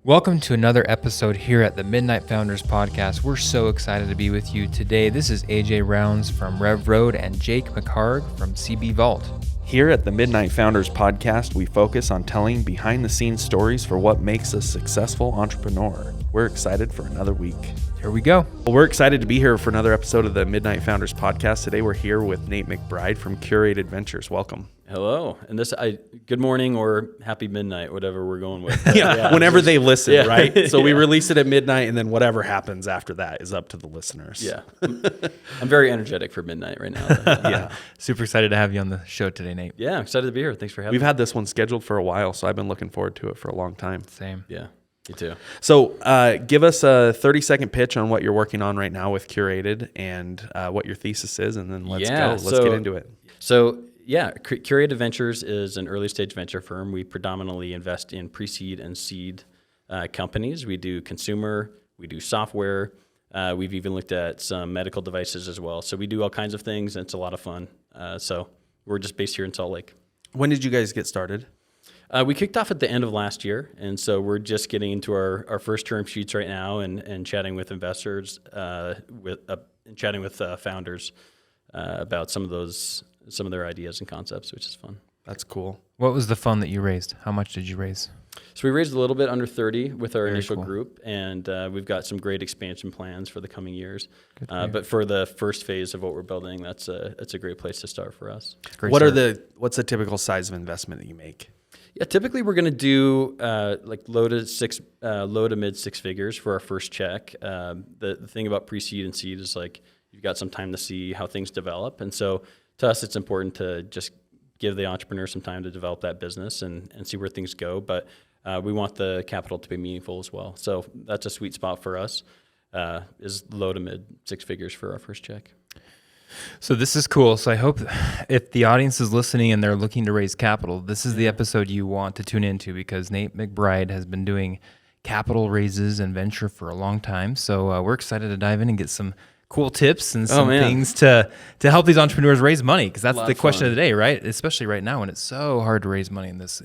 Welcome to another episode here at the Midnight Founders Podcast. We're so excited to be with you today. This is AJ Rounds from Rev Road and Jake McBride from CBVault. Here at the Midnight Founders Podcast, we focus on telling behind-the-scenes stories for what makes a successful entrepreneur. We're excited for another week. Here we go. Well, we're excited to be here for another episode of the Midnight Founders Podcast. Today we're here with Nate McBride from Curated Ventures. Welcome. Hello, and good morning or happy midnight, whatever we're going with. Whenever they listen, right? So we Yeah. release it at midnight, and then whatever happens after that is up to the listeners. Yeah, I'm very energetic for midnight right now. Yeah. Super excited to have you on the show today, Nate. Yeah, I'm excited to be here. Thanks for having We've me. had this one scheduled for a while, so I've been looking forward to it for a long time. Same. Yeah, me too. So give us a 30-second pitch on what you're working on right now with Curated and what your thesis is, and then let's go. Let's get into it. So, Curated Ventures is an early-stage venture firm. We predominantly invest in pre-seed and seed companies. We do consumer, we do software. We've even looked at some medical devices as well. So we do all kinds of things, and it's a lot of fun. So we're just based here in Salt Lake. When did you guys get started? We kicked off at the end of last year, and so we're just getting into our first term sheets right now and chatting with investors, chatting with founders about some of their ideas and concepts, which is fun. That's cool. What was the fund that you raised? How much did you raise? So we raised a little bit under 30 with our initial cool. group, and we've got some great expansion plans for the coming years. Good to hear. But for the first phase of what we're building, that's a great place to start for us. Great What's start. the typical size of investment that you make? Yeah, typically we're going to do like low to mid six figures for our first check. The thing about pre-seed and seed is like you've got some time to see how things develop, and so to us it's important to just give the entrepreneur some time to develop that business and see where things go. But we want the capital to be meaningful as well. So that's a sweet spot for us. Is low to mid six figures for our first check. So this is cool. So I hope if the audience is listening and they're looking to raise capital, this is the episode you want to tune into because Nate McBride has been doing capital raises and venture for a long time. So we're excited to dive in and get some cool tips and some things to help these entrepreneurs raise money, because that's the question of the day, right? Especially right now when it's so hard to raise money in this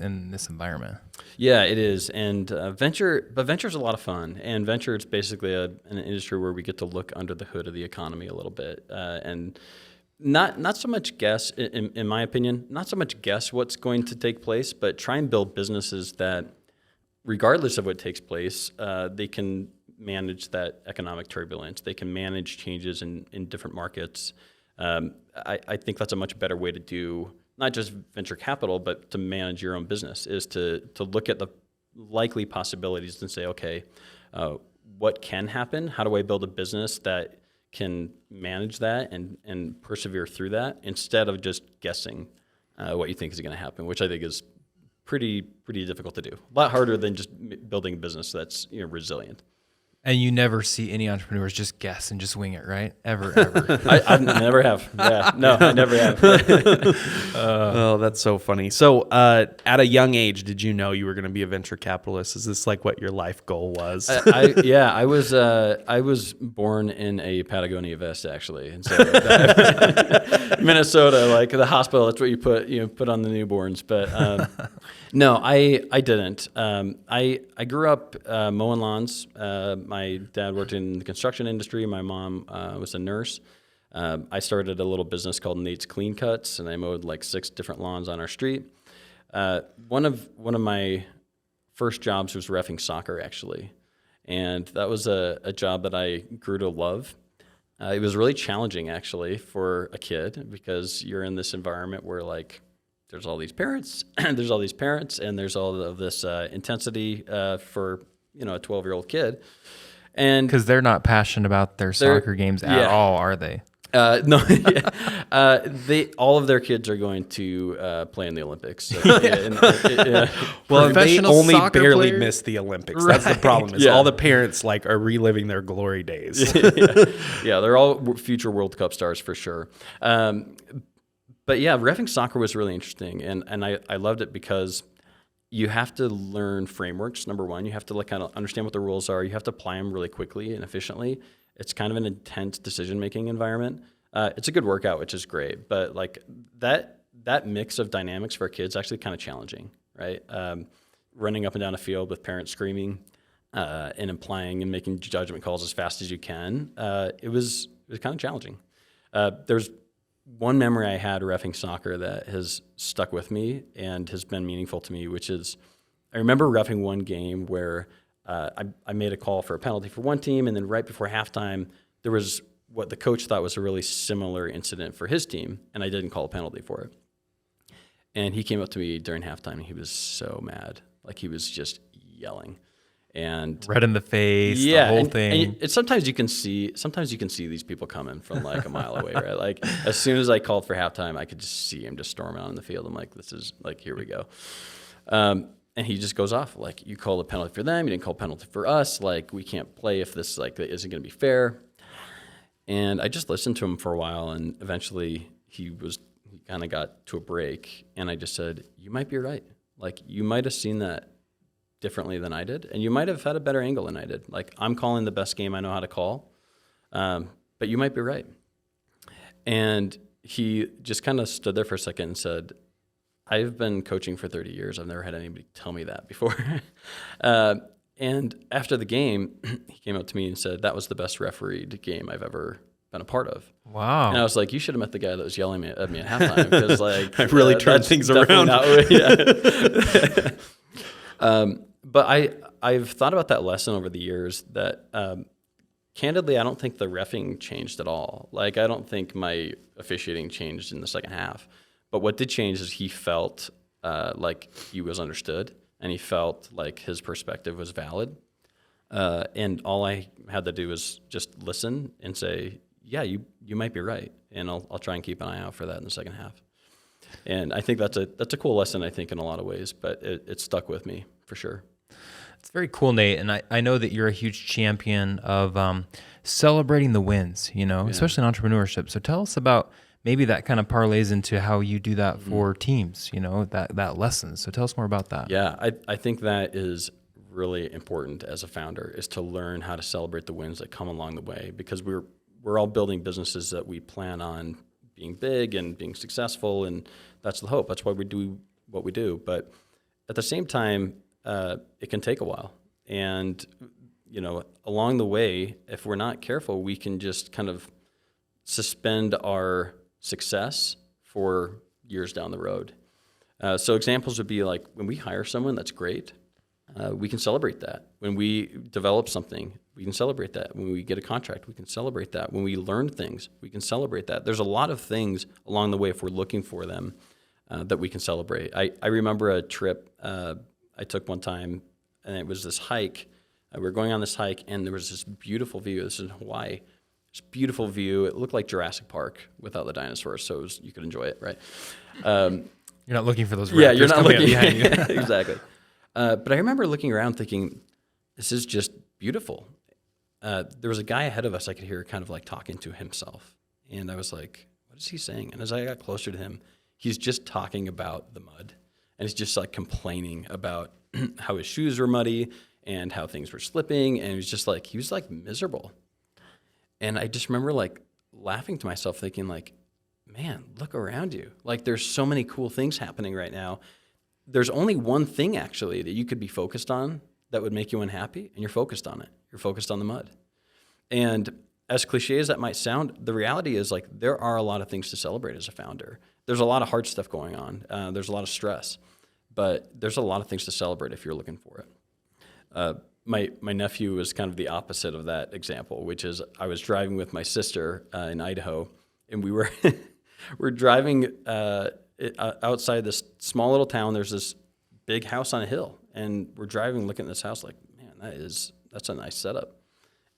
environment. Yeah, it is. And venture is a lot of fun. And venture is basically an industry where we get to look under the hood of the economy a little bit. And not so much guess, in my opinion, not so much guess what's going to take place, but try and build businesses that, regardless of what takes place, they can manage that economic turbulence. They can manage changes in different markets. I think that's a much better way to do not just venture capital, but to manage your own business, is to look at the likely possibilities and say, okay, what can happen? How do I build a business that can manage that and persevere through that, instead of just guessing what you think is going to happen, which I think is pretty difficult to do. A lot harder than just building a business that's resilient. And you never see any entrepreneurs just guess and just wing it, right? Ever. I never have. Yeah, no, I never have. Oh, that's so funny. So at a young age, did you know you were going to be a venture capitalist? Is this like what your life goal was? I was born in a Patagonia vest, actually, and so Minnesota, like the hospital, that's what you put on the newborns. But no, I didn't. I grew up mowing lawns. My dad worked in the construction industry. My mom was a nurse. I started a little business called Nate's Clean Cuts, and I mowed like 6 different lawns on our street. One of my first jobs was reffing soccer, actually, and that was a job that I grew to love. It was really challenging, actually, for a kid, because you're in this environment where like there's all these parents, and there's all of this intensity for a 12-year-old kid. And Because they're not passionate about their soccer games at all, are they? No, all of their kids are going to play in the Olympics. So, Well, they Professional only soccer barely players? miss the Olympics. That's the problem. Is all the parents like are reliving their glory days. Yeah, they're all future World Cup stars for sure. But yeah, reffing soccer was really interesting, and I loved it because you have to learn frameworks. Number one, you have to kind of understand what the rules are. You have to apply them really quickly and efficiently. It's kind of an intense decision-making environment. It's a good workout, which is great, but like that mix of dynamics for kids is actually kind of challenging, right? Running up and down a field with parents screaming, and applying and making judgment calls as fast as you can, it was kind of challenging. There's one memory I had reffing soccer that has stuck with me and has been meaningful to me, which is I remember reffing one game where I made a call for a penalty for one team, and then right before halftime, there was what the coach thought was a really similar incident for his team, and I didn't call a penalty for it. And he came up to me during halftime, and he was so mad. Like, he was just yelling. And red in the face, yeah, the whole thing. And sometimes you can see these people coming from like a mile away, right? Like, as soon as I called for halftime, I could just see him just storming out on the field. I'm like, this is like, here we go. And he just goes off like, you called a penalty for them, you didn't call a penalty for us. Like, we can't play if this like isn't going to be fair. And I just listened to him for a while, and eventually he kind of got to a break, and I just said, you might be right. Like, you might have seen that differently than I did, and you might have had a better angle than I did. Like, I'm calling the best game I know how to call, but you might be right. And he just kind of stood there for a second and said, I've been coaching for 30 years. I've never had anybody tell me that before. And after the game, he came up to me and said, that was the best refereed game I've ever been a part of. Wow. And I was like, you should have met the guy that was yelling at me at halftime, because like I really turned things around. But I've thought about that lesson over the years that candidly, I don't think the reffing changed at all. Like, I don't think my officiating changed in the second half. But what did change is he felt like he was understood, and he felt like his perspective was valid. And all I had to do was just listen and say, yeah, you might be right. And I'll try and keep an eye out for that in the second half. And I think that's a cool lesson, I think, in a lot of ways, but it stuck with me for sure. It's very cool, Nate. And I know that you're a huge champion of celebrating the wins, especially in entrepreneurship. So tell us about maybe that kind of parlays into how you do that for teams, that lesson. So tell us more about that. Yeah, I think that is really important as a founder, is to learn how to celebrate the wins that come along the way, because we're all building businesses that we plan on being big and being successful, and that's the hope. That's why we do what we do. But at the same time, it can take a while. And, along the way, if we're not careful, we can just kind of suspend our success for years down the road. So examples would be like, when we hire someone, that's great. We can celebrate that. When we develop something, we can celebrate that. When we get a contract, we can celebrate that. When we learn things, we can celebrate that. There's a lot of things along the way, if we're looking for them, that we can celebrate. I remember a trip I took one time, and it was this hike. We were going on this hike, and there was this beautiful view. This is in Hawaii. This beautiful view. It looked like Jurassic Park without the dinosaurs, so you could enjoy it, right? You're not looking for those raptors. Yeah, you're not coming looking up behind you. Exactly. But I remember looking around thinking, this is just beautiful. There was a guy ahead of us I could hear kind of like talking to himself. And I was like, what is he saying? And as I got closer to him, he's just talking about the mud. And he's just like complaining about how his shoes were muddy and how things were slipping. And he was like miserable. And I just remember like laughing to myself thinking like, man, look around you. Like, there's so many cool things happening right now. There's only one thing actually that you could be focused on that would make you unhappy, and you're focused on it. You're focused on the mud. And as cliche as that might sound, the reality is like there are a lot of things to celebrate as a founder. There's a lot of hard stuff going on. There's a lot of stress, but there's a lot of things to celebrate if you're looking for it. My nephew was kind of the opposite of that example, which is I was driving with my sister in Idaho, and we were we're driving outside this small little town. There's this big house on a hill, and we're driving, looking at this house like, man, that's a nice setup.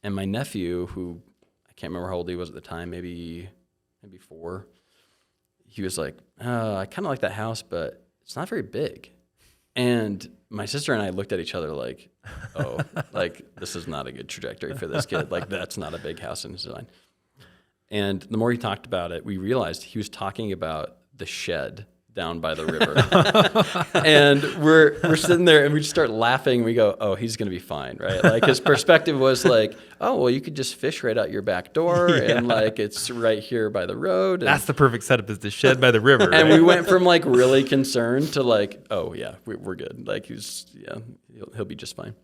And my nephew, who I can't remember how old he was at the time, maybe 4, he was like, I kind of like that house, but it's not very big. And my sister and I looked at each other like, oh, like this is not a good trajectory for this kid. Like, that's not a big house in his design. And the more he talked about it, we realized he was talking about the shed down by the river. And we're sitting there and we just start laughing and we go, oh, he's going to be fine, right? Like, his perspective was like, oh, well, you could just fish right out your back door and like it's right here by the road. And that's the perfect setup, is the shed by the river. Right? And we went from like really concerned to like, oh yeah, we're good. Like, he'll be just fine.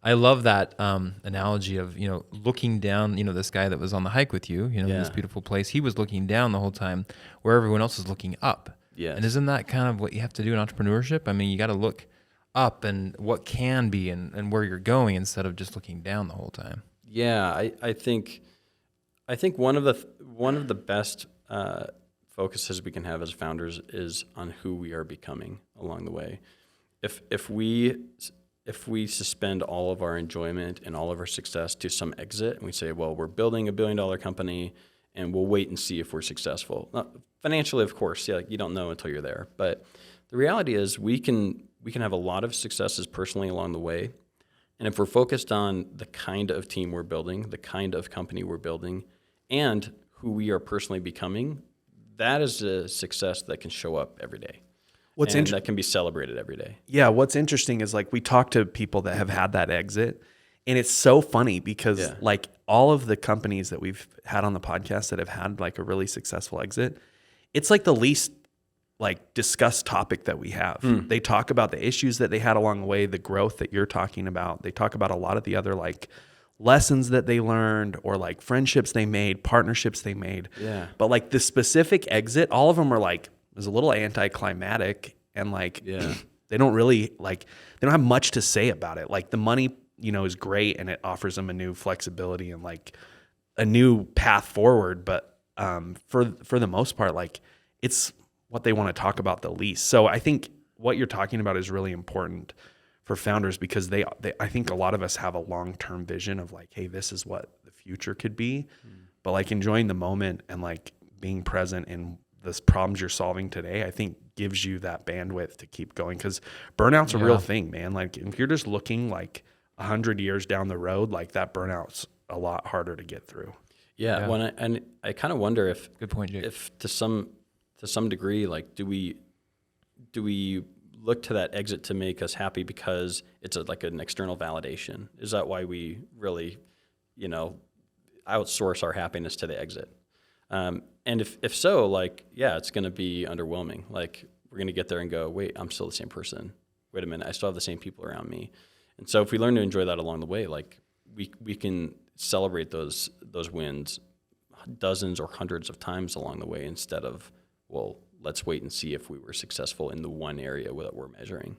I love that analogy of, looking down, this guy that was on the hike with you, in this beautiful place, he was looking down the whole time where everyone else is looking up. Yes. And isn't that kind of what you have to do in entrepreneurship? I mean, you got to look up and what can be and where you're going instead of just looking down the whole time. Yeah, I think one of the best focuses we can have as founders is on who we are becoming along the way. If we suspend all of our enjoyment and all of our success to some exit, and we say, well, we're building $1 billion company, and we'll wait and see if we're successful. Financially, of course, you don't know until you're there. But the reality is, we can have a lot of successes personally along the way, and if we're focused on the kind of team we're building, the kind of company we're building, and who we are personally becoming, that is a success that can show up every day. That can be celebrated every day. Yeah, what's interesting is like we talk to people that have had that exit, and it's so funny because like all of the companies that we've had on the podcast that have had like a really successful exit, it's like the least like discussed topic that we have. They talk about the issues that they had along the way, the growth that you're talking about. They talk about a lot of the other like lessons that they learned or like friendships they made, partnerships they made. Yeah. But like the specific exit, all of them are like, it was a little anticlimactic and like they don't really like, they don't have much to say about it. Like the money, is great and it offers them a new flexibility and like a new path forward. But for the most part, like it's what they want to talk about the least. So I think what you're talking about is really important for founders because they I think a lot of us have a long-term vision of like, hey, this is what the future could be. But like enjoying the moment and like being present in the problems you're solving today, I think gives you that bandwidth to keep going because burnout's a real thing, man. Like if you're just looking like 100 years down the road, like that burnout's a lot harder to get through. Yeah. And I kind of wonder if, good point, Jake. If to some degree, like, do we look to that exit to make us happy because it's like an external validation? Is that why we really, outsource our happiness to the exit? And if so, like, yeah, it's going to be underwhelming. Like, we're going to get there and go, wait, I'm still the same person. Wait a minute, I still have the same people around me. And so if we learn to enjoy that along the way, like we can celebrate those wins dozens or hundreds of times along the way instead of, well, let's wait and see if we were successful in the one area that we're measuring.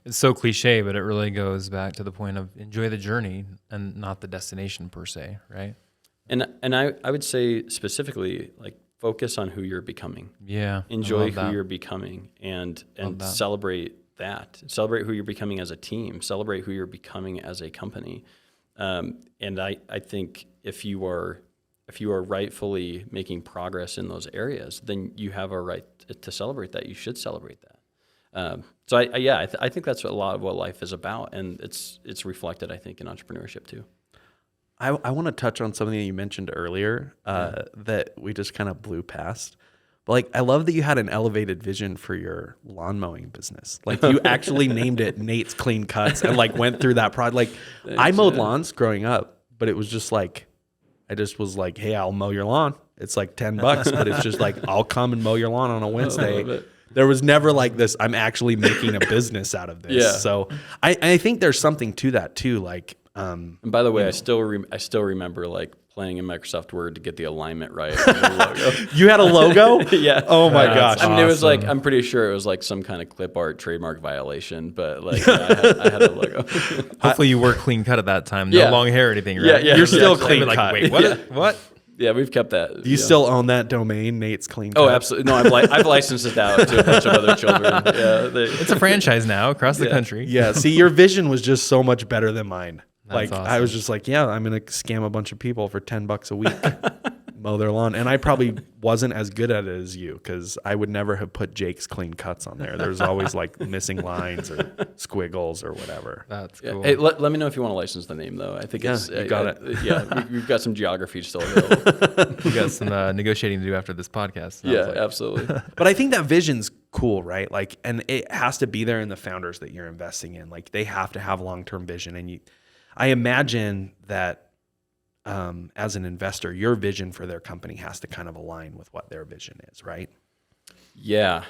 It's so cliche, but it really goes back to the point of enjoy the journey and not the destination per se, right? And I would say specifically, like, focus on who you're becoming. Yeah. Enjoy who you're becoming and celebrate that. Celebrate who you're becoming as a team. Celebrate who you're becoming as a company. And I think if you are rightfully making progress in those areas, then you have a right to celebrate that. You should celebrate that. So I think that's a lot of what life is about, and it's reflected, I think, in entrepreneurship too. I want to touch on something that you mentioned earlier that we just kind of blew past. But like, I love that you had an elevated vision for your lawn mowing business. Like you actually named it Nate's Clean Cuts and like went through that project. Like thanks, I mowed lawns growing up, but it was just like, I just was like, hey, I'll mow your lawn. It's like $10, but it's just like, I'll come and mow your lawn on a Wednesday. There was never like this, I'm actually making a business out of this. Yeah. So I think there's something to that too. Like, and by the way, I still remember like playing in Microsoft Word to get the alignment right on the logo. You had a logo? Yeah. Oh my gosh. I mean, it was like, I'm pretty sure it was like some kind of clip art trademark violation, but like I had a logo. Hopefully you were clean cut at that time. No long hair or anything, right? Yeah. You're still clean like, cut. wait, what? What? Yeah, we've kept that. Do you still own that domain, Nate's Clean Cut? Oh, absolutely. No, I've licensed it out to a bunch of other children. Yeah, it's a franchise now across the country. Yeah. See, your vision was just so much better than mine. That's like awesome. I was just like, yeah, I'm gonna scam a bunch of people for $10 a week, mow their lawn, and I probably wasn't as good at it as you because I would never have put Jake's Clean Cuts on there. There's always like missing lines or squiggles or whatever. That's cool. Hey, let me know if you want to license the name though. I think it's you got it. Yeah, we've got some geography still available. We got some negotiating to do after this podcast. Yeah, absolutely. But I think that vision's cool, right? Like, and it has to be there in the founders that you're investing in. Like, they have to have long-term vision, and I imagine that as an investor, your vision for their company has to kind of align with what their vision is, right? Yeah.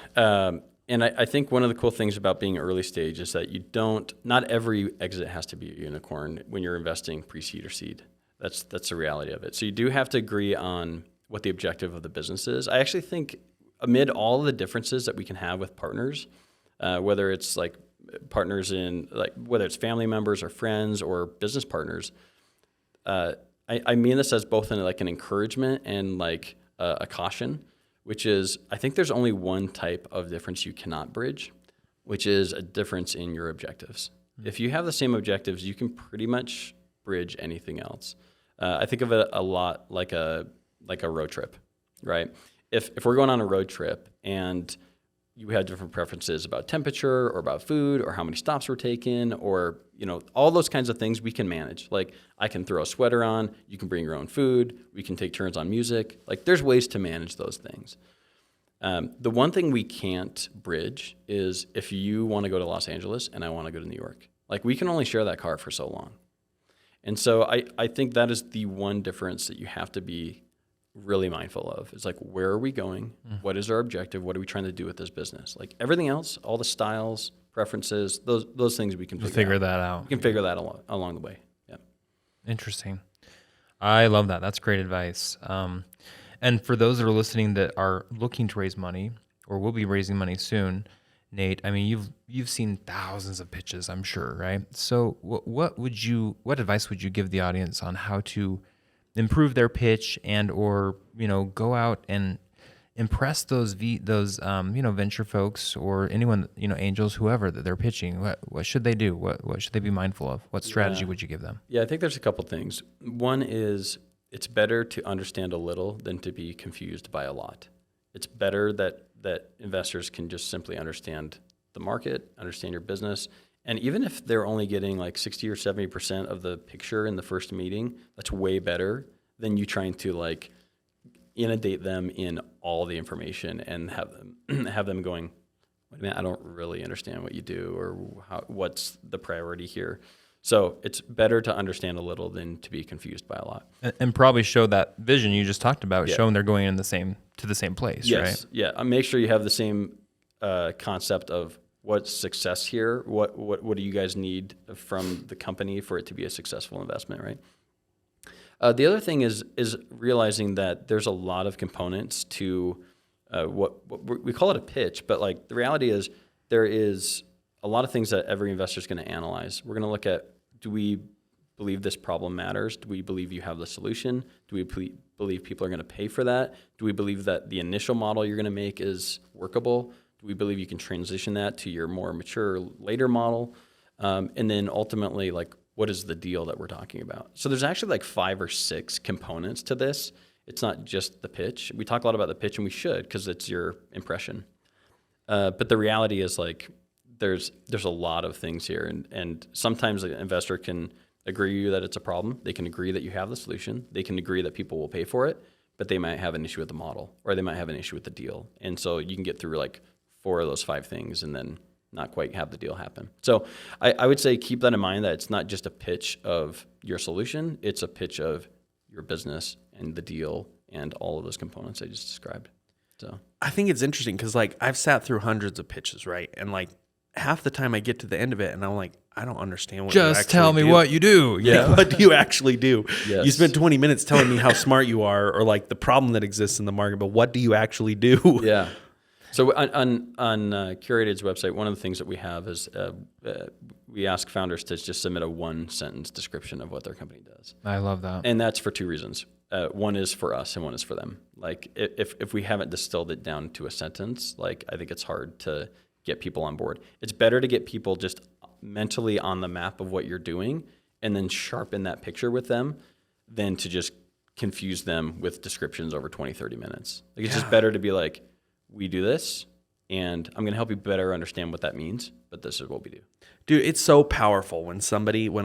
And I think one of the cool things about being early stage is that not every exit has to be a unicorn when you're investing pre-seed or seed. That's the reality of it. So you do have to agree on what the objective of the business is. I actually think amid all the differences that we can have with partners, whether it's like partners in like whether it's family members or friends or business partners, I mean this as both in like an encouragement and like a caution, which is I think there's only one type of difference you cannot bridge, which is a difference in your objectives. Mm-hmm. If you have the same objectives, you can pretty much bridge anything else. I think of it a lot like a road trip, right? If we're going on a road trip and you have different preferences about temperature or about food or how many stops we're taking or, all those kinds of things we can manage. Like I can throw a sweater on, you can bring your own food, we can take turns on music. Like there's ways to manage those things. The one thing we can't bridge is if you want to go to Los Angeles and I want to go to New York. Like we can only share that car for so long. And so I think that is the one difference that you have to be really mindful of. It's like, where are we going? What is our objective? What are we trying to do with this business? Like everything else, all the styles, preferences, those things we can figure that out. We can figure that along the way. Yeah. Interesting. I love that. That's great advice. And for those that are listening that are looking to raise money or will be raising money soon, Nate, I mean, you've seen thousands of pitches, I'm sure, right? So what advice would you give the audience on how to improve their pitch and or go out and impress those venture folks or anyone, angels, whoever that they're pitching? What should they do? What should they be mindful of? What strategy would you give them? Yeah, I think there's a couple things. One is it's better to understand a little than to be confused by a lot. It's better that investors can just simply understand the market, understand your business. And even if they're only getting like 60 or 70% of the picture in the first meeting, that's way better than you trying to like inundate them in all the information and have them going, wait a minute, I don't really understand what you do or what's the priority here. So it's better to understand a little than to be confused by a lot. And probably show that vision you just talked about, showing they're going to the same place, yes. right? Yeah, make sure you have the same concept of what's success here, what do you guys need from the company for it to be a successful investment, right? The other thing is realizing that there's a lot of components to what we call it a pitch, but like the reality is there is a lot of things that every investor is going to analyze. We're going to look at, do we believe this problem matters? Do we believe you have the solution? Do we believe people are going to pay for that? Do we believe that the initial model you're going to make is workable? Do we believe you can transition that to your more mature later model? And then ultimately, like, what is the deal that we're talking about? So there's actually like 5 or 6 components to this. It's not just the pitch. We talk a lot about the pitch, and we should because it's your impression. But the reality is like there's a lot of things here, and sometimes an investor can agree with you that it's a problem. They can agree that you have the solution. They can agree that people will pay for it, but they might have an issue with the model or they might have an issue with the deal. And so you can get through like 4 of those 5 things and then not quite have the deal happen. So I would say keep that in mind, that it's not just a pitch of your solution, it's a pitch of your business and the deal and all of those components I just described. So I think it's interesting because like I've sat through hundreds of pitches, right? And like half the time I get to the end of it and I'm like, I don't understand what you actually do. Just tell me what you do. Yeah. What do you actually do? Yes. You spent 20 minutes telling me how smart you are or like the problem that exists in the market, but what do you actually do? Yeah. So on Curated's website, one of the things that we have is we ask founders to just submit a 1-sentence description of what their company does. I love that. And that's for 2 reasons. One is for us and one is for them. Like if we haven't distilled it down to a sentence, like I think it's hard to get people on board. It's better to get people just mentally on the map of what you're doing and then sharpen that picture with them than to just confuse them with descriptions over 20, 30 minutes. Like it's just better to be like, we do this and I'm going to help you better understand what that means, but this is what we do. Dude, it's so powerful when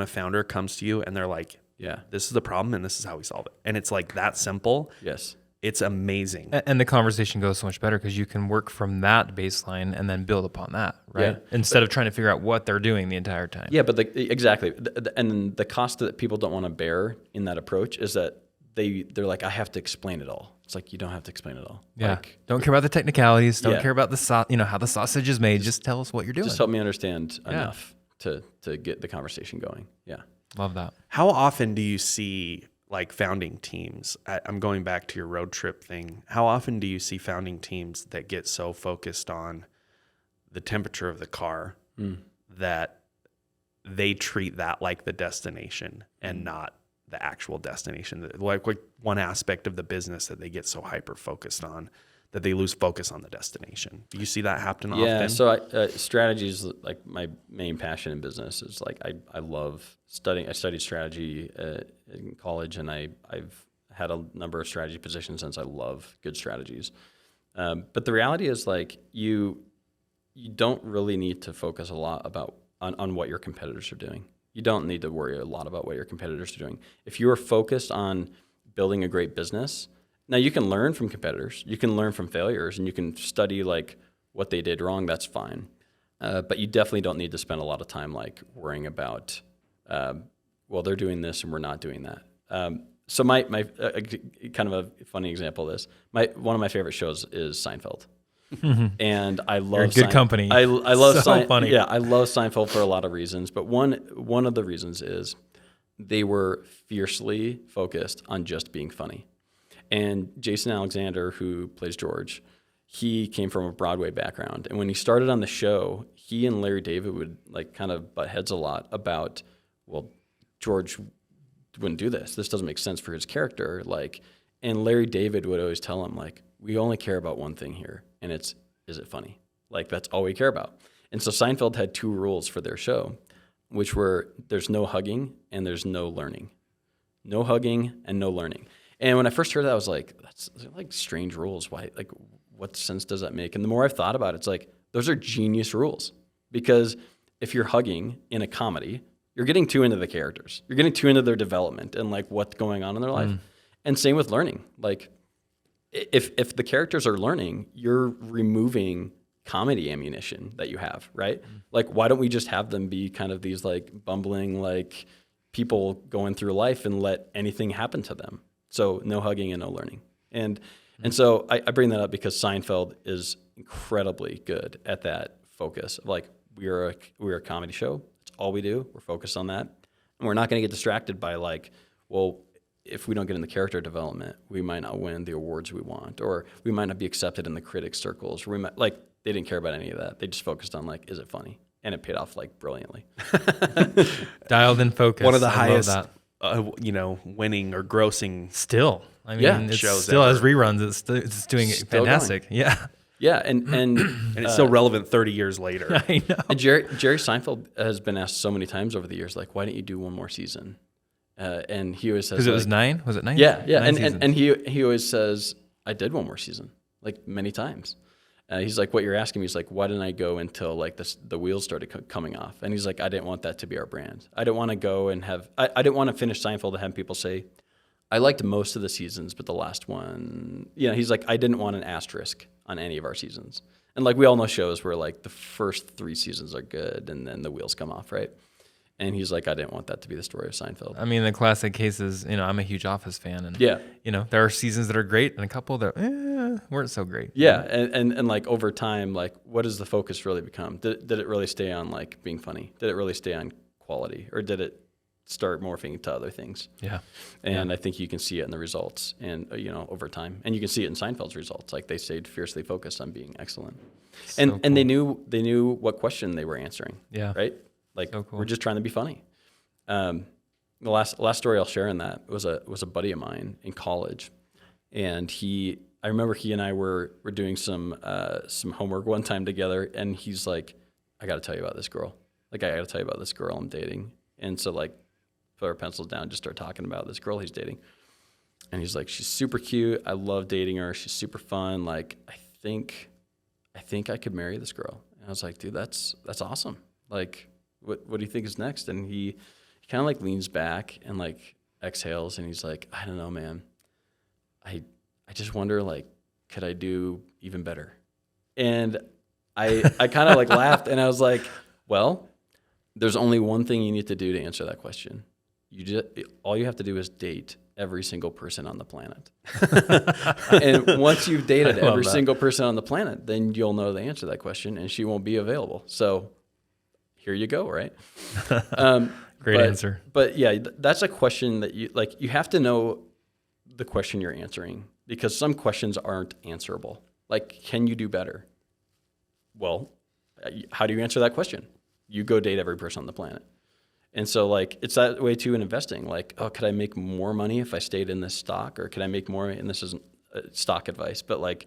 a founder comes to you and they're like, yeah, this is the problem and this is how we solve it. And it's like that simple. Yes. It's amazing. And the conversation goes so much better because you can work from that baseline and then build upon that, right? Yeah. Instead of trying to figure out what they're doing the entire time. Yeah, but exactly. And the cost that people don't want to bear in that approach is that they're like, I have to explain it all. It's like, you don't have to explain it all. Yeah. Like, Don't care about the technicalities. Don't Yeah. care about the how the sausage is made. Just tell us what you're doing. just help me understand enough to get the conversation going. Yeah. Love that. How often do you see like founding teams? I'm going back to your road trip thing. How often do you see founding teams that get so focused on the temperature of the car that they treat that like the destination and not the actual destination? Like one aspect of the business that they get so hyper focused on that they lose focus on the destination. Do you see that happen often? Yeah. So strategy is like my main passion in business. Is like I love studying. I studied strategy in college, and I've had a number of strategy positions since. I love good strategies. But the reality is, like, you don't really need to focus a lot on what your competitors are doing. You don't need to worry a lot about what your competitors are doing. If you are focused on building a great business, now you can learn from competitors, you can learn from failures, and you can study like what they did wrong. That's fine. But you definitely don't need to spend a lot of time like worrying about, well, they're doing this and we're not doing that. So my kind of a funny example of this, one of my favorite shows is Seinfeld. And I love You're in good company. I love funny. Yeah, I love Seinfeld for a lot of reasons, but one of the reasons is they were fiercely focused on just being funny. And Jason Alexander, who plays George, he came from a Broadway background, and when he started on the show, he and Larry David would like kind of butt heads a lot about, well, George wouldn't do this. This doesn't make sense for his character. Like, and Larry David would always tell him, like, we only care about one thing here, and it's, is it funny? Like, that's all we care about. And so Seinfeld had two rules for their show, which were there's no hugging and there's no learning. No hugging and no learning. And when I first heard that, I was like, that's like strange rules. Why? Like, what sense does that make? And the more I've thought about it, it's like, those are genius rules. Because if you're hugging in a comedy, you're getting too into the characters. You're getting too into their development and like what's going on in their life. And same with learning. Like, if the characters are learning, you're removing comedy ammunition that you have, right? Like, why don't we just have them be kind of these like bumbling like people going through life and let anything happen to them? So no hugging and no learning. And so I bring that up because Seinfeld is incredibly good at that focus. Like, we're a comedy show. It's all we do. We're focused on that. And we're not going to get distracted by like, well, if we don't get in the character development, we might not win the awards we want, or we might not be accepted in the critics circles. Or we might, like, they didn't care about any of that. They just focused on like, is it funny? And it paid off like brilliantly. Dialed in focus. One of the I love highest, that. winning or grossing. Still, I mean, Yeah. it Shows still has ever. reruns. It's doing Still fantastic. Yeah, Yeah, and And it's still relevant 30 years later. I know. and Jerry Seinfeld has been asked so many times over the years, like, why don't you do one more season? And he always says, Because it was like, 9. Was it 9? Yeah, yeah, 9 and seasons. he always says, I did one more season, like many times. He's like, what you're asking me is like, why didn't I go until like the wheels started coming off? And he's like, I didn't want that to be our brand. I didn't want to go and I didn't want to finish Seinfeld and have people say, I liked most of the seasons, but the last one, he's like, I didn't want an asterisk on any of our seasons. And like, we all know shows where like the first 3 seasons are good and then the wheels come off, right? And he's like, I didn't want that to be the story of Seinfeld. I mean, the classic case is, I'm a huge Office fan, and Yeah. there are seasons that are great and a couple that weren't so great. Yeah, and like over time, like, what does the focus really become? Did it really stay on like being funny? Did it really stay on quality, or did it start morphing into other things? Yeah. And I think you can see it in the results, and over time, and you can see it in Seinfeld's results. Like, they stayed fiercely focused on being excellent, and they knew what question they were answering. Yeah. Right. Like, So cool. we're just trying to be funny. The last story I'll share in that was a buddy of mine in college, and I remember he and I were doing some homework one time together, and he's like, I got to tell you about this girl. Like, I got to tell you about this girl I'm dating. And so, like, put our pencils down, just start talking about this girl he's dating. And he's like, she's super cute. I love dating her. She's super fun. Like, I think I could marry this girl. And I was like, dude, that's awesome. Like, what do you think is next? And he kind of like leans back and like exhales, and he's like, I don't know, man. I just wonder, like, could I do even better? And I kind of like laughed, and I was like, well, there's only one thing you need to do to answer that question. All you have to do is date every single person on the planet. And once you've dated every single person on the planet, then you'll know the answer to that question, and she won't be available. So here you go, right? Great answer. But yeah, that's a question that you have to know the question you're answering, because some questions aren't answerable. Like, can you do better? Well, how do you answer that question? You go date every person on the planet. And so like, it's that way too in investing. Like, oh, could I make more money if I stayed in this stock, or could I make more? And this isn't stock advice, but like,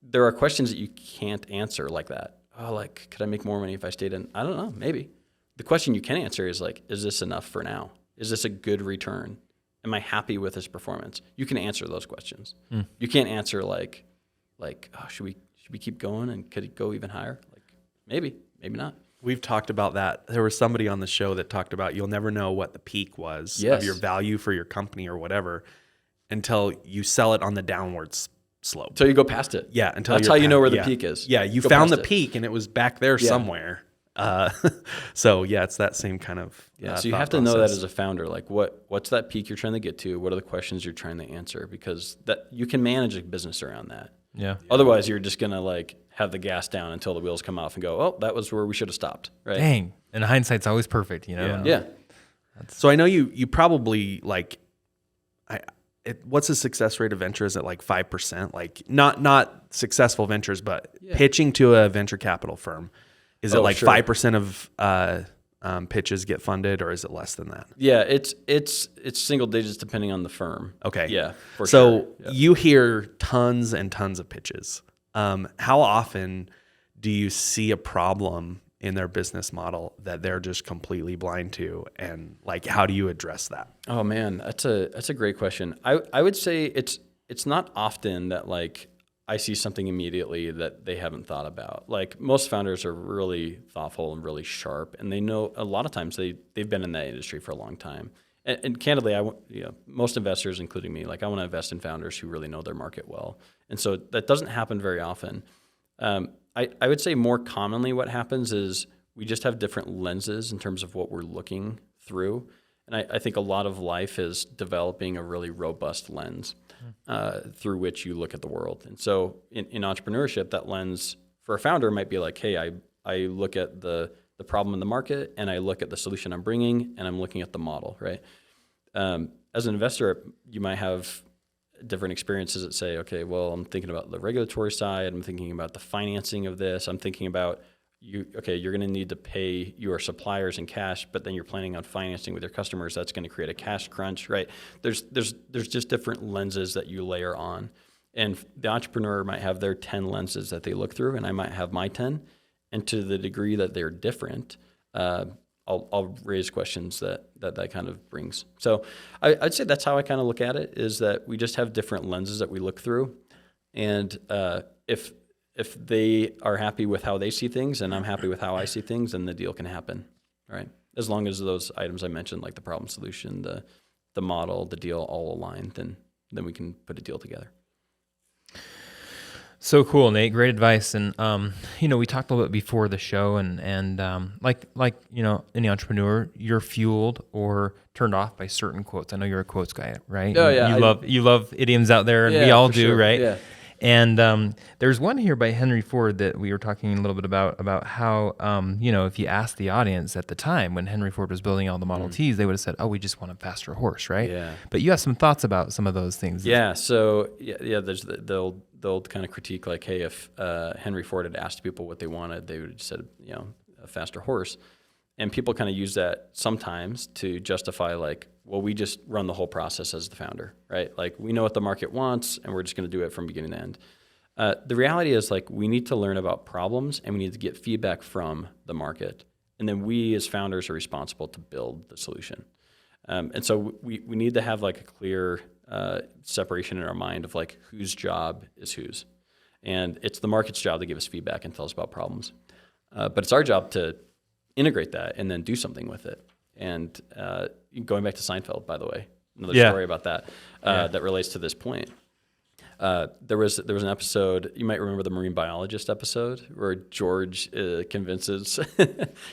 there are questions that you can't answer like that. Oh, like, could I make more money if I stayed in? I don't know, maybe. The question you can answer is like, is this enough for now? Is this a good return? Am I happy with this performance? You can answer those questions. You can't answer like, oh, should we keep going, and could it go even higher? Like, maybe not. We've talked about that. There was somebody on the show that talked about you'll never know what the peak was of your value for your company or whatever until you sell it on the downwards slope. Until you go past it. Yeah, until that's how you know where the peak is. Yeah, you found the peak and it was back there somewhere. So yeah, it's that same kind of so you have to know that as a founder. Like, what's that peak you're trying to get to? What are the questions you're trying to answer? Because that you can manage a business around that. Yeah. Otherwise, you're just gonna like have the gas down until the wheels come off and go, oh, that was where we should have stopped. Right? Dang. And hindsight's always perfect, you know? Yeah. So I know you probably like, what's the success rate of venture? Is it like 5%? Like not successful ventures, but pitching to a venture capital firm. Is it like 5% of pitches get funded, or is it less than that? Yeah, it's single digits depending on the firm. Okay. Yeah, for so sure. Yeah. You hear tons and tons of pitches. How often do you see a problem in their business model that they're just completely blind to, and like, how do you address that? Oh man, that's a great question. I would say it's not often that like I see something immediately that they haven't thought about. Like, most founders are really thoughtful and really sharp, and they know a lot of times they've been in that industry for a long time. And candidly, most investors, including me, like, I want to invest in founders who really know their market well. And so that doesn't happen very often. I would say more commonly what happens is we just have different lenses in terms of what we're looking through. And I think a lot of life is developing a really robust lens through which you look at the world. And so in entrepreneurship, that lens for a founder might be like, hey, I look at the problem in the market, and I look at the solution I'm bringing, and I'm looking at the model, right? As an investor, you might have different experiences that say, okay, well, I'm thinking about the regulatory side. I'm thinking about the financing of this. I'm thinking about you're going to need to pay your suppliers in cash, but then you're planning on financing with your customers. That's going to create a cash crunch, right? There's just different lenses that you layer on. And the entrepreneur might have their 10 lenses that they look through, and I might have my 10. And to the degree that they're different, I'll raise questions that kind of brings. So I'd say that's how I kind of look at it, is that we just have different lenses that we look through. And if they are happy with how they see things and I'm happy with how I see things, then the deal can happen, right? As long as those items I mentioned, like the problem solution, the model, the deal, all align, then we can put a deal together. So cool, Nate. Great advice. And, we talked a little bit before the show, and like, any entrepreneur, you're fueled or turned off by certain quotes. I know you're a quotes guy, right? Oh, yeah. You love idioms out there, and we all do, sure. right? Yeah. And there's one here by Henry Ford that we were talking a little bit about how, if you asked the audience at the time when Henry Ford was building all the Model Ts, they would have said, oh, we just want a faster horse, right? Yeah. But you have some thoughts about some of those things. Yeah. So, there's the old kind of critique, like, hey, if Henry Ford had asked people what they wanted, they would have said, a faster horse. And people kind of use that sometimes to justify, like, well, we just run the whole process as the founder, right? Like, we know what the market wants, and we're just going to do it from beginning to end. The reality is, like, we need to learn about problems, and we need to get feedback from the market. And then we as founders are responsible to build the solution. And so we need to have, like, a clear separation in our mind of, like, whose job is whose. And it's the market's job to give us feedback and tell us about problems. But it's our job to integrate that and then do something with it. And going back to Seinfeld, by the way, another story about that that relates to this point. There was an episode, you might remember the marine biologist episode, where George convinces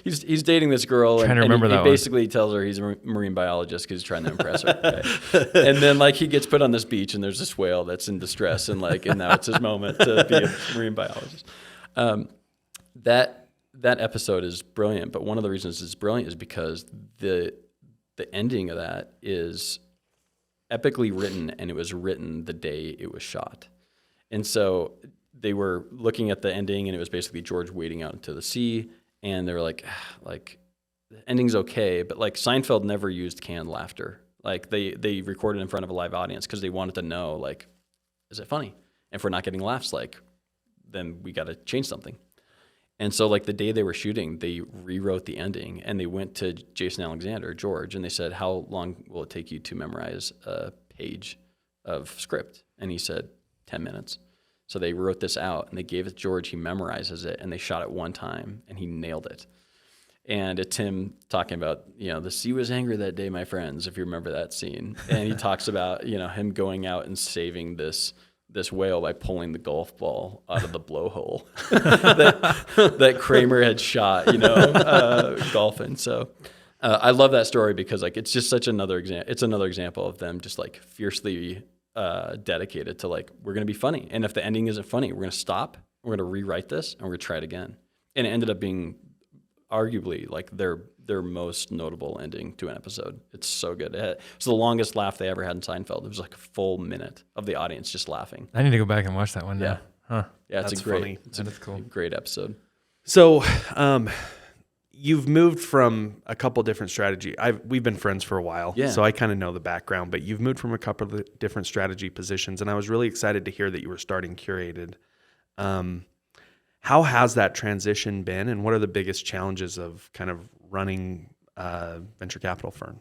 he's dating this girl, Trying to and remember he that one. basically tells her he's a marine biologist because he's trying to impress her. Right? And then like he gets put on this beach and there's this whale that's in distress, and now it's his moment to be a marine biologist. That episode is brilliant, but one of the reasons it's brilliant is because the ending of that is epically written, and it was written the day it was shot. And so they were looking at the ending, and it was basically George wading out into the sea, and they were like the ending's okay, but like Seinfeld never used canned laughter. Like they recorded in front of a live audience because they wanted to know, like, is it funny? And if we're not getting laughs, like, then we got to change something. And so like the day they were shooting, they rewrote the ending, and they went to Jason Alexander, George, and they said, how long will it take you to memorize a page of script? And he said, 10 minutes. So they wrote this out, and they gave it to George. He memorizes it, and they shot it one time, and he nailed it. And it's him talking about, the sea was angry that day, my friends, if you remember that scene. And he talks about, him going out and saving this whale by pulling the golf ball out of the blowhole that Kramer had shot, golfing. So I love that story because like it's just such another example. It's another example of them just like fiercely dedicated to like, we're going to be funny. And if the ending isn't funny, we're going to stop. We're going to rewrite this, and we're going to try it again. And it ended up being arguably like their most notable ending to an episode. It's so good. It was the longest laugh they ever had in Seinfeld. It was like a full minute of the audience just laughing. I need to go back and watch that one now. Yeah. Huh. Yeah, That's it's a great, funny. it's a great episode. So, you've moved from a couple different strategy. We've been friends for a while, so I kind of know the background. But you've moved from a couple of different strategy positions, and I was really excited to hear that you were starting Curated. How has that transition been, and what are the biggest challenges of kind of running a venture capital firm?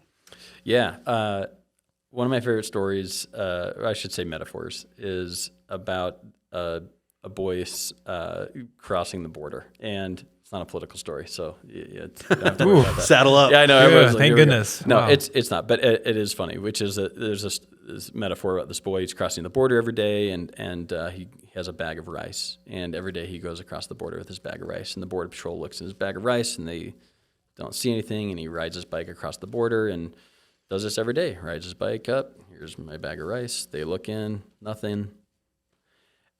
Yeah, one of my favorite stories, or I should say metaphors, is about a boy crossing the border, and it's not a political story, so you don't have to worry about that. Saddle up. Yeah, I know. Yeah, Everyone's like, thank "Here we go." goodness. No, Wow. it's not, but it is funny, which is that there's this metaphor about this boy. He's crossing the border every day, and he has a bag of rice, and every day he goes across the border with his bag of rice, and the border patrol looks in his bag of rice, and they don't see anything, and he rides his bike across the border and does this every day. Rides his bike up. Here's my bag of rice. They look in, nothing.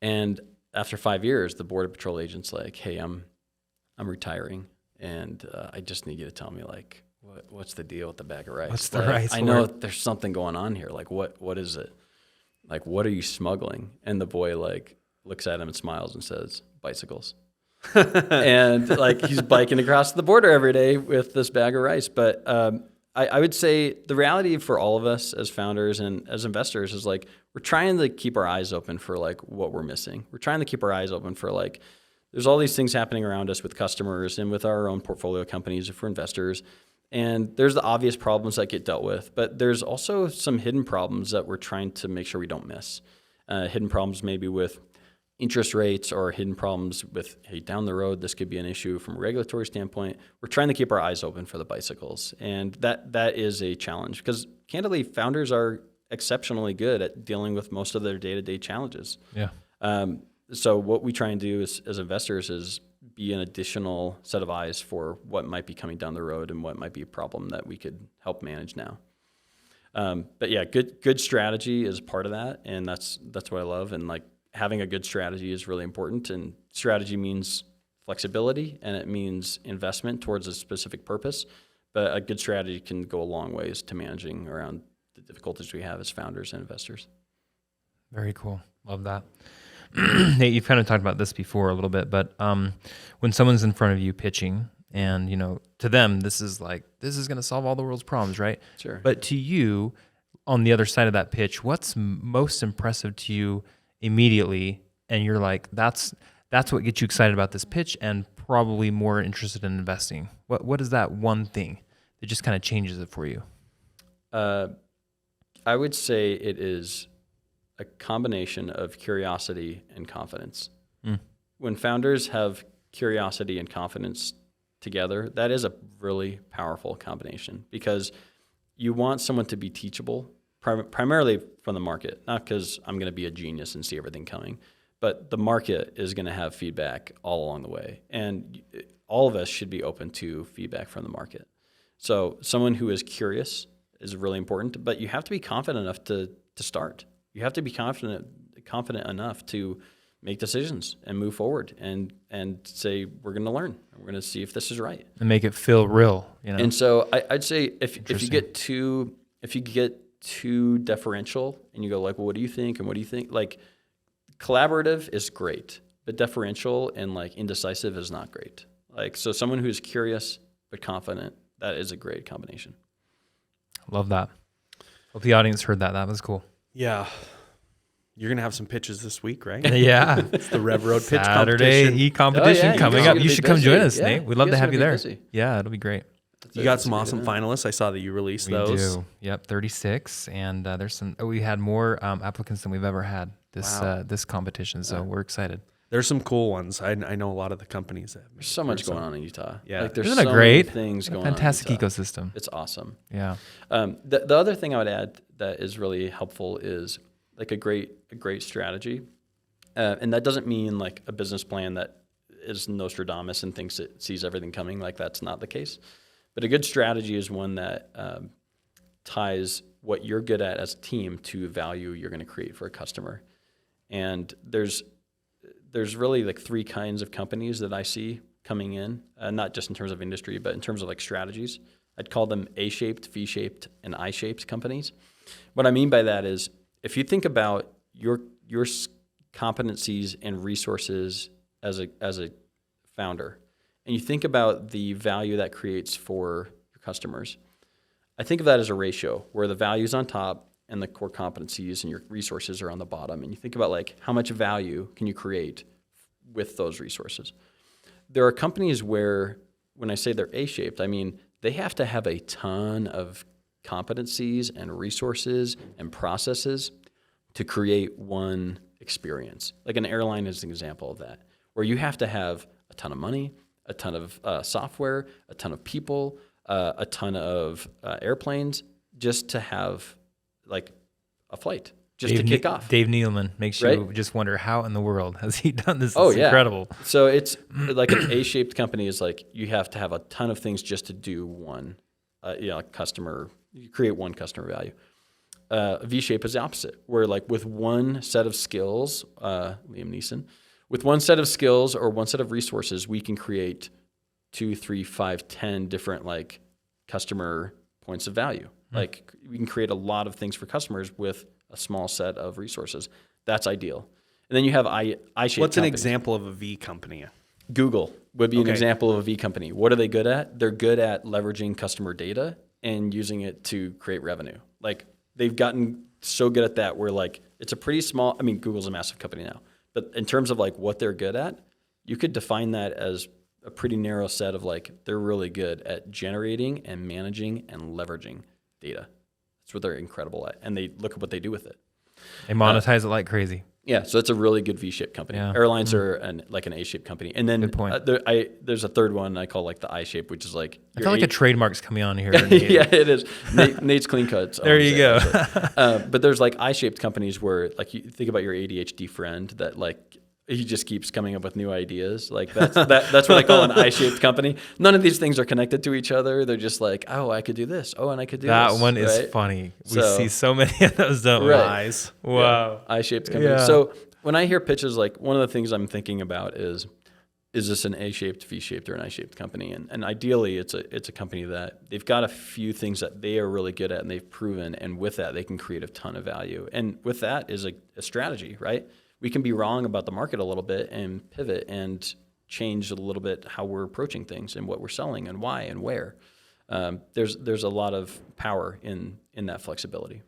And after 5 years, the border patrol agent's like, "Hey, I'm retiring, and I just need you to tell me like what's the deal with the bag of rice? What's the Like, rice I know word? there's something going on here. Like what is it? Like what are you smuggling?" And the boy like looks at him and smiles and says, "Bicycles." And like he's biking across the border every day with this bag of rice. But I would say the reality for all of us as founders and as investors is like we're trying to keep our eyes open for like what we're missing. We're trying to keep our eyes open for like there's all these things happening around us with customers and with our own portfolio companies if we're investors. And there's the obvious problems that get dealt with, but there's also some hidden problems that we're trying to make sure we don't miss. Hidden problems maybe with interest rates, or hidden problems with, hey, down the road, this could be an issue from a regulatory standpoint. We're trying to keep our eyes open for the bicycles. And that is a challenge because candidly, founders are exceptionally good at dealing with most of their day-to-day challenges. Yeah. So what we try and do as investors is be an additional set of eyes for what might be coming down the road and what might be a problem that we could help manage now. But yeah, good strategy is part of that, and that's what I love. And like having a good strategy is really important. And strategy means flexibility, and it means investment towards a specific purpose. But a good strategy can go a long ways to managing around the difficulties we have as founders and investors. Very cool. Love that. Nate, you've kind of talked about this before a little bit, but when someone's in front of you pitching, and to them, this is going to solve all the world's problems, right? Sure. But to you, on the other side of that pitch, what's most impressive to you immediately? And you're like, that's what gets you excited about this pitch, and probably more interested in investing. What is that one thing that just kind of changes it for you? I would say it is a combination of curiosity and confidence. When founders have curiosity and confidence together, that is a really powerful combination because you want someone to be teachable, primarily from the market, not because I'm going to be a genius and see everything coming, but the market is going to have feedback all along the way. And all of us should be open to feedback from the market. So someone who is curious is really important, but you have to be confident enough to start. You have to be confident enough to make decisions and move forward and say, we're going to learn. We're going to see if this is right. And make it feel real, you know? And so I'd say if you get too deferential and you go like, well, what do you think? And what do you think? Like, collaborative is great, but deferential and like indecisive is not great. Like, so someone who's curious but confident, that is a great combination. Love that. Hope the audience heard that. That was cool. Yeah. You're going to have some pitches this week, right? Yeah. It's the Rev Road pitch Saturday competition. e-competition coming up. You should come join us, Yeah, Nate. We'd you love to guys have are you gonna there. be busy. Yeah, it'll be great. You got some awesome finalists. I saw that you released We those. do. Yep, 36. And there's some. We had more applicants than we've ever had this competition. So we're excited. There's some cool ones. I know a lot of the companies. There's so much going on in Utah. Yeah. Like, there's Isn't it so great? many things going Fantastic on in Utah. ecosystem. It's awesome. Yeah. The other thing I would add that is really helpful is like a great strategy. And that doesn't mean like a business plan that is Nostradamus and thinks it sees everything coming. Like, that's not the case. But a good strategy is one that ties what you're good at as a team to value you're going to create for a customer. And there's really like three kinds of companies that I see coming in, not just in terms of industry, but in terms of like strategies. I'd call them A-shaped, V-shaped, and I-shaped companies. What I mean by that is, if you think about your competencies and resources as a founder, and you think about the value that creates for your customers, I think of that as a ratio where the value is on top and the core competencies and your resources are on the bottom. And you think about like, how much value can you create with those resources? There are companies where, when I say they're A-shaped, I mean they have to have a ton of competencies and resources and processes to create one experience. Like an airline is an example of that, where you have to have a ton of money, a ton of software, a ton of people, a ton of airplanes, just to have like a flight, just to kick off. Dave Nealman makes you Right? just wonder, how in the world has he done this? Oh, It's yeah. incredible. So it's like an A-shaped company is like, you have to have a ton of things just to do one, customer, you create one customer value. V-shape is the opposite, where like with one set of skills, Liam Neeson, with one set of skills or one set of resources, we can create 2, 3, 5, 10 different like customer points of value. Like, we can create a lot of things for customers with a small set of resources. That's ideal. And then you have I-shaped What's an companies. example of a V company? Google would be an Okay. example of a V company. What are they good at? They're good at leveraging customer data and using it to create revenue. Like, they've gotten so good at that where like, it's a pretty small, I mean, Google's a massive company now, but in terms of like what they're good at, you could define that as a pretty narrow set of like, they're really good at generating and managing and leveraging data. That's what they're incredible at. And they look at what they do with it. They monetize it like crazy. Yeah, so it's a really good V-shaped company. Yeah. Airlines are an A-shaped company. And then Good point. There's a third one I call like the I-shape, which is like... I feel like a trademark's coming on here. yeah, it is. Nate's Clean Cuts. There you go. But there's like I-shaped companies where like you think about your ADHD friend that like he just keeps coming up with new ideas. Like that's what I call an I-shaped company. None of these things are connected to each other. They're just like, oh, I could do this. Oh, and I could do That this. one is right? funny. We So- see so many of those, don't we? Right. Eyes. Wow. I-shaped company. Yeah. So when I hear pitches, like one of the things I'm thinking about is this an A-shaped, V-shaped, or an I-shaped company? And ideally, it's a company that they've got a few things that they are really good at and they've proven, and with that, they can create a ton of value. And with that is a strategy, right? We can be wrong about the market a little bit and pivot and change a little bit how we're approaching things and what we're selling and why and where. There's a lot of power in that flexibility.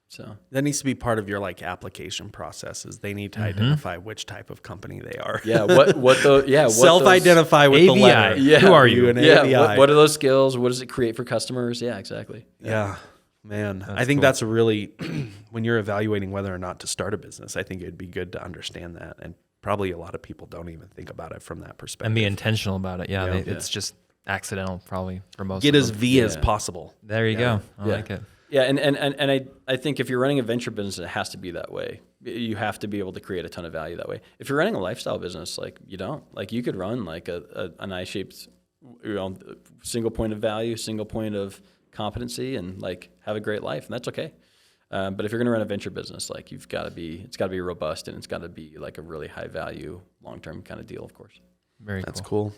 So That needs to be part of your like application processes. They need to identify which type of company they are. yeah, what Self-identify with the ABI. letter. Yeah. Who are you? An Yeah, ABI. what are those skills? What does it create for customers? Yeah, exactly. Yeah, man. I think that's a really, when you're evaluating whether or not to start a business, I think it'd be good to understand that. And probably a lot of people don't even think about it from that perspective. And be intentional about it. Yeah, Yeah. it's just accidental probably for most Get of as them. V as possible. There you go. I like it. Yeah, and I think if you're running a venture business, it has to be that way. You have to be able to create a ton of value that way. If you're running a lifestyle business, like you don't. Like you could run like an I-shaped, single point of value, single point of competency, and like have a great life, and that's okay. But if you're going to run a venture business, like it's got to be robust, and it's got to be like a really high value, long-term kind of deal, of course. That's cool.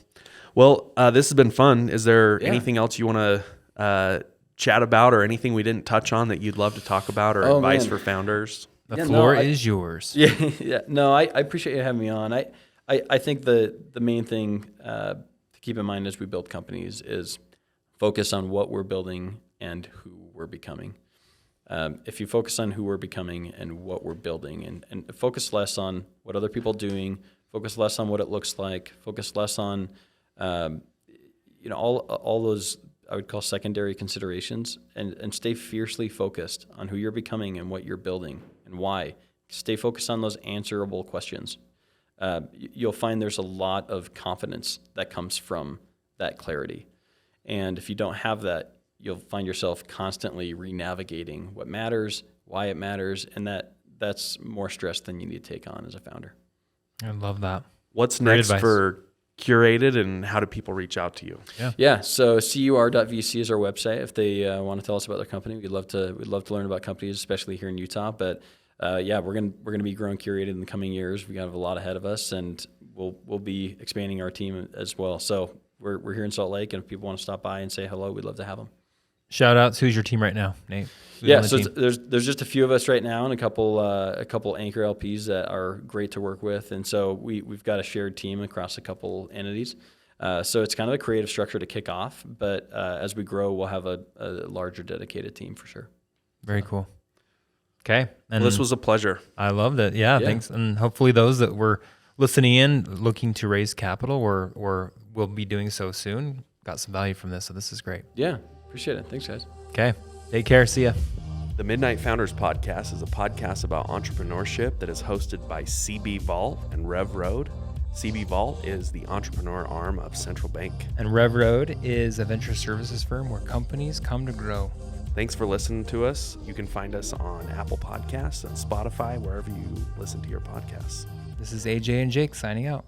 Well, this has been fun. Is there anything else you want to chat about, or anything we didn't touch on that you'd love to talk about, or advice for founders? The floor is yours. Yeah. No, I appreciate you having me on. I think the main thing to keep in mind as we build companies is focus on what we're building and who we're becoming. If you focus on who we're becoming and what we're building, and focus less on what other people are doing, focus less on what it looks like, focus less on all those I would call secondary considerations, and stay fiercely focused on who you're becoming and what you're building and why. Stay focused on those answerable questions. You'll find there's a lot of confidence that comes from that clarity. And if you don't have that, you'll find yourself constantly re-navigating what matters, why it matters, and that's more stress than you need to take on as a founder. I love that. What's Great next advice. for Curated, and how do people reach out to you? Yeah. So cur.vc is our website. If they want to tell us about their company, we'd love to learn about companies, especially here in Utah. But we're gonna be growing Curated in the coming years. We have a lot ahead of us, and we'll be expanding our team as well. So we're here in Salt Lake, and if people want to stop by and say hello, we'd love to have them. Shout outs. Who's your team right now, Nate? Who's Yeah, on the so team? there's just a few of us right now, and a couple anchor LPs that are great to work with, and so we've got a shared team across a couple entities. So it's kind of a creative structure to kick off, but as we grow, we'll have a larger dedicated team for sure. Very cool. Okay. And Well, this was a pleasure. I loved it. Yeah, thanks. And hopefully those that were listening in, looking to raise capital or will be doing so soon, got some value from this. So this is great. Yeah, appreciate it. Thanks, guys. Okay. Take care. See ya. The Midnight Founders Podcast is a podcast about entrepreneurship that is hosted by CBVault and Rev Road. CBVault is the entrepreneur arm of Central Bank. And Rev Road is a venture services firm where companies come to grow. Thanks for listening to us. You can find us on Apple Podcasts and Spotify, wherever you listen to your podcasts. This is AJ and Jake signing out.